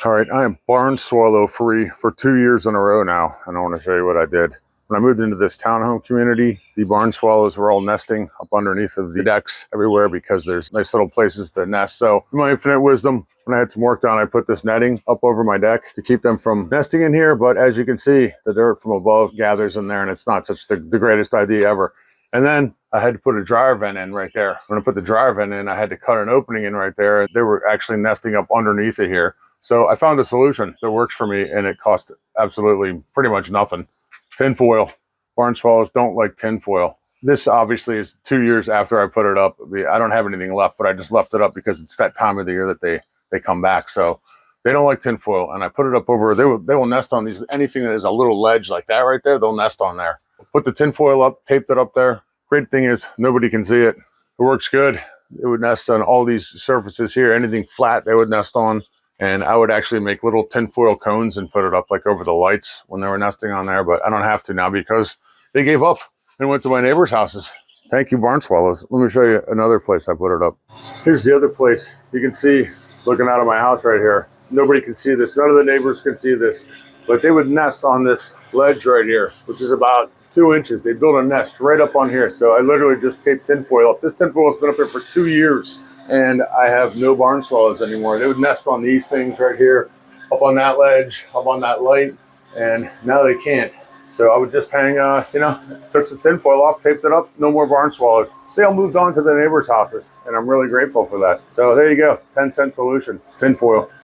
All right, I am barn swallow free for 2 years in a row now, and I want to show you what I did. When I moved into this townhome community, the barn swallows were all nesting up underneath of the decks everywhere because there's nice little places to nest. So in my infinite wisdom, when I had some work done, I put this netting up over my deck to keep them from nesting in here. But as you can see, the dirt from above gathers in there, and it's not such the greatest idea ever. And then I had to put a dryer vent in right there. When I put the dryer vent in, I had to cut an opening in right there. They were actually nesting up underneath it here. So I found a solution that works for me, and it cost absolutely pretty much nothing. Tin foil. Barn swallows don't like tin foil. This obviously is 2 years after I put it up. I don't have anything left, but I just left it up because it's that time of the year that they come back. So they don't like tin foil, and I put it up over. They will nest on these. Anything that is a little ledge like that right there, they'll nest on there. Put the tin foil up, taped it up there. Great thing is nobody can see it. It works good. It would nest on all these surfaces here. Anything flat, they would nest on. And I would actually make little tinfoil cones and put it up like over the lights when they were nesting on there. But I don't have to now because they gave up and went to my neighbors' houses. Thank you, barn swallows. Let me show you another place I put it up. Here's the other place. You can see, looking out of my house right here, nobody can see this. None of the neighbors can see this. But they would nest on this ledge right here, which is about 2 inches. They built a nest right up on here. So I literally just taped tinfoil up. This tinfoil has been up here for 2 years. And I have no barn swallows anymore. They would nest on these things right here, up on that ledge, up on that light, and now they can't. So I would just hang, took some tinfoil off, taped it up, no more barn swallows. They all moved on to their neighbors' houses, and I'm really grateful for that. So there you go, 10-cent solution, tinfoil.